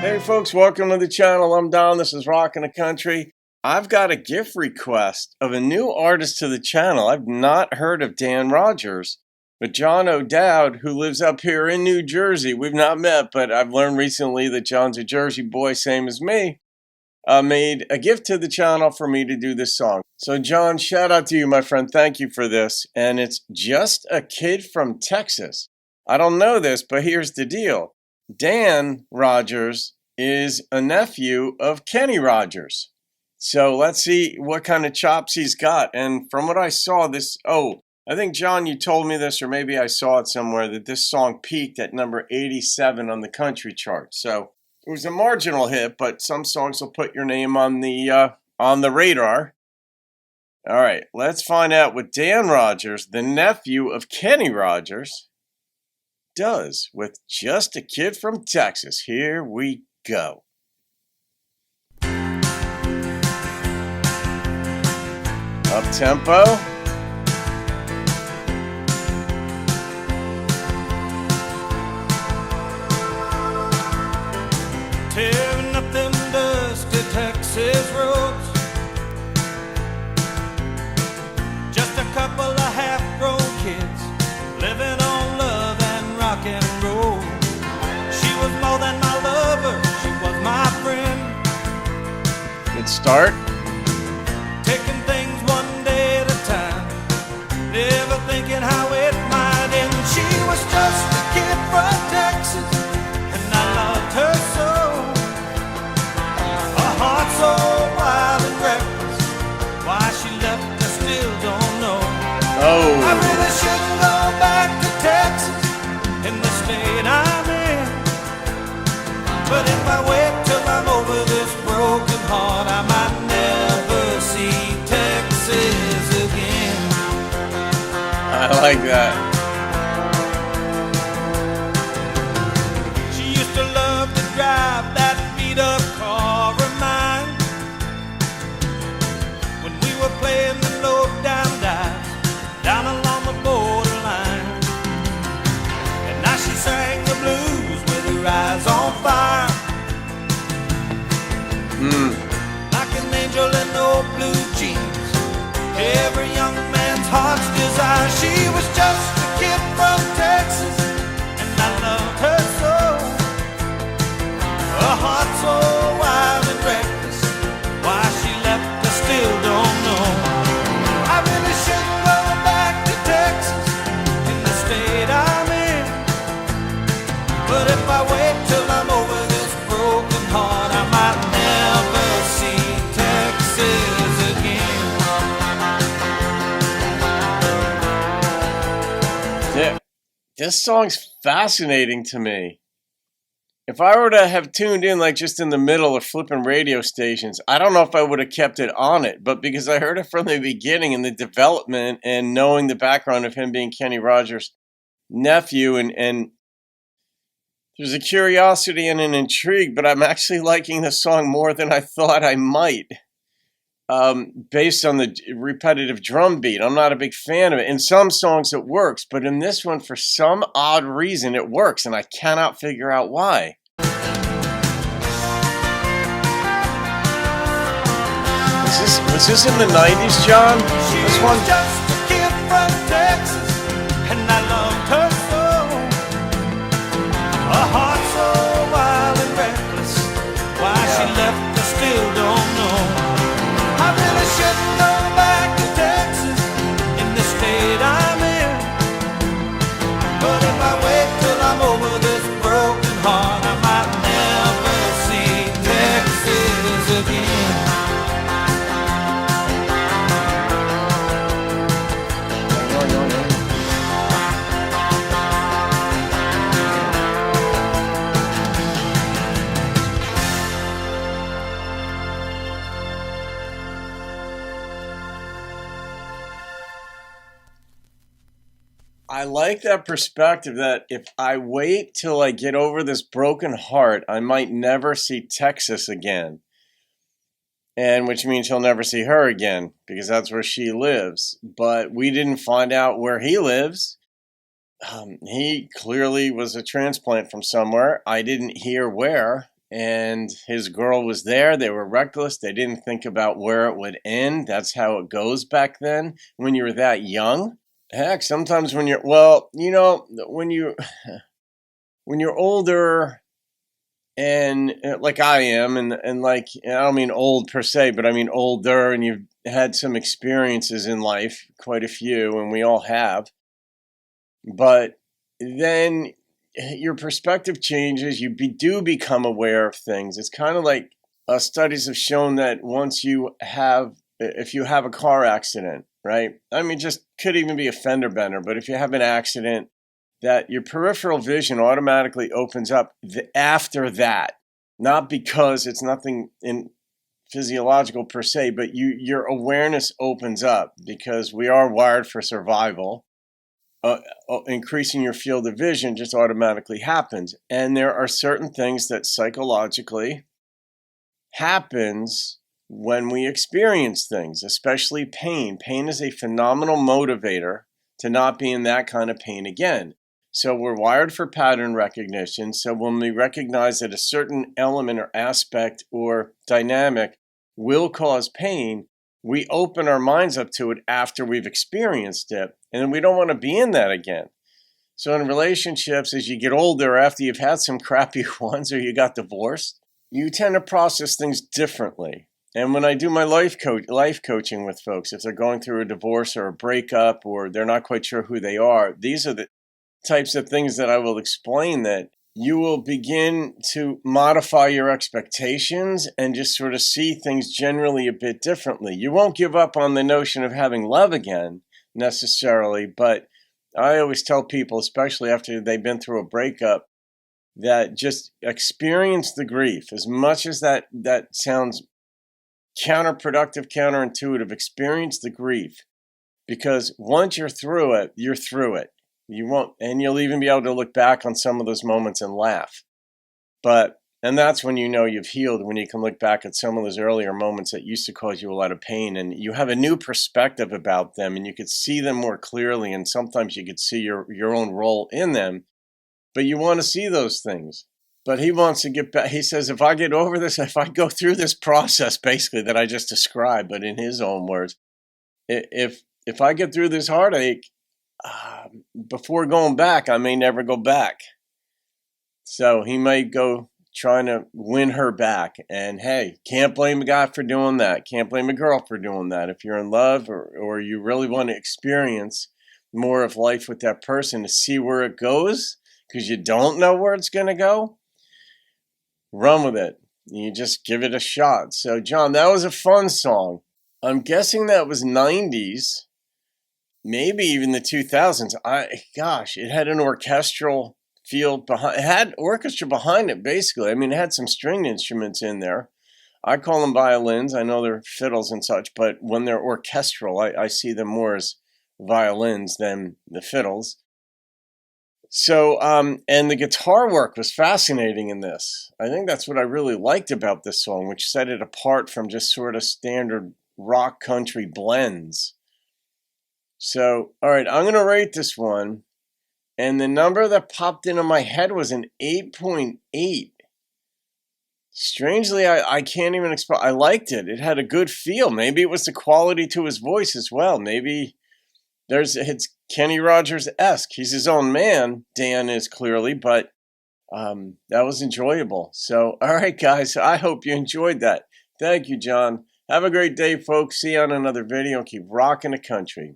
Hey folks, welcome to the channel. I'm Don. This is Rockin' the Country. I've got a gift request of a new artist to the channel. I've not heard of Dan Rogers, but John O'Dowd, who lives up here in New Jersey, we've not met, but I've learned recently that John's a Jersey boy, same as me, made a gift to the channel for me to do this song. So John, shout out to you, my friend. Thank you for this. And it's Just a Kid from Texas. I don't know this, but here's the deal. Dan Rogers is a nephew of Kenny Rogers. So let's see what kind of chops he's got. And from what I saw, I think, John, you told me this, or maybe I saw it somewhere, that this song peaked at number 87 on the country chart. So it was a marginal hit, but some songs will put your name on the radar. All right, let's find out what Dan Rogers, the nephew of Kenny Rogers, does with Just a Kid from Texas. Here we go. Up tempo. Tearing up them dusty Texas roads. Just a couple of half-grown kids living on love and rock and roll. She was more than my lover, she was my friend. Good start. Taking things one day at a time, never thinking how it might end. She was just a kid from Texas, and I loved her so. A heart so wild and reckless, why she left I still don't know. Oh. I really shouldn't go back to Texas in the state I'm in, but if I wait till I'm over this broken heart, I might never see Texas again. I like that. She used to love to drive that beat-up car of mine when we were playing the low-down dives down along the borderline. And now she sang the blues with her eyes on fire, like an angel in old blue jeans, every young man's heart's desire. She was just a kid from Texas, and I loved her so. A heart so wild and reckless, why she left I still don't know. I really shouldn't go back to Texas in the state I'm in, but if I wait till I'm over this broken heart, I might never see Texas again. Yeah, this song's fascinating to me. If I were to have tuned in like just in the middle of flipping radio stations, I don't know if I would have kept it on it. But because I heard it from the beginning and the development and knowing the background of him being Kenny Rogers' nephew, and there's a curiosity and an intrigue, but I'm actually liking the song more than I thought I might. Based on the repetitive drum beat. I'm not a big fan of it. In some songs it works, but in this one, for some odd reason, it works, and I cannot figure out why. Was this in the 90s, John? This one? She was just a kid from Texas, and I loved her so. A heart so wild and reckless, why she left I still don't know. I really shouldn't go back to Texas in the state I'm in, but if I wait till I'm over this broken heart, I might never see Texas again. I like that perspective that if I wait till I get over this broken heart, I might never see Texas again. And which means he'll never see her again because that's where she lives. But we didn't find out where he lives. he clearly was a transplant from somewhere. I didn't hear where. And his girl was there. They were reckless. They didn't think about where it would end. That's how it goes back then when you were that young. Heck, sometimes when you're, well, you know, when you're older and like I am, and like, I don't mean old per se, but I mean older, and you've had some experiences in life, quite a few, and we all have. But then your perspective changes. You do become aware of things. It's kind of like studies have shown that once you have, if you have a car accident, right? I mean, just could even be a fender bender, but if you have an accident, that your peripheral vision automatically opens up after that, not because it's nothing in physiological per se, but your awareness opens up because we are wired for survival. Increasing your field of vision just automatically happens. And there are certain things that psychologically happens when we experience things, especially pain. Pain is a phenomenal motivator to not be in that kind of pain again. So we're wired for pattern recognition. So when we recognize that a certain element or aspect or dynamic will cause pain, we open our minds up to it after we've experienced it, and we don't want to be in that again. So in relationships, as you get older, after you've had some crappy ones or you got divorced, you tend to process things differently. And when I do my life coaching with folks, if they're going through a divorce or a breakup or they're not quite sure who they are, these are the types of things that I will explain, that you will begin to modify your expectations and just sort of see things generally a bit differently. You won't give up on the notion of having love again necessarily, but I always tell people, especially after they've been through a breakup, that just experience the grief. As much as that sounds counterproductive, counterintuitive, experience the grief, because once you're through it, you're through it. You won't, and you'll even be able to look back on some of those moments and laugh. And that's when you know you've healed, when you can look back at some of those earlier moments that used to cause you a lot of pain, and you have a new perspective about them, and you could see them more clearly, and sometimes you could see your own role in them, but you want to see those things. But he wants to get back. He says, if I get over this, if I go through this process, basically, that I just described, but in his own words, if I get through this heartache, before going back, I may never go back. So he might go trying to win her back. And hey, can't blame a guy for doing that. Can't blame a girl for doing that. If you're in love or you really want to experience more of life with that person to see where it goes, because you don't know where it's going to go, run with it. You just give it a shot. So, John, that was a fun song. I'm guessing that was 90s. Maybe even the 2000s. It had an orchestral feel behind. It had orchestra behind it, basically. I mean, it had some string instruments in there. I call them violins. I know they're fiddles and such, but when they're orchestral, I see them more as violins than the fiddles. So, and the guitar work was fascinating in this. I think that's what I really liked about this song, which set it apart from just sort of standard rock country blends. So, all right, I'm going to rate this one. And the number that popped into my head was an 8.8. Strangely, I can't even explain. I liked it. It had a good feel. Maybe it was the quality to his voice as well. Maybe it's Kenny Rogers-esque. He's his own man, Dan is clearly, but that was enjoyable. So, all right, guys, I hope you enjoyed that. Thank you, John. Have a great day, folks. See you on another video. Keep rocking the country.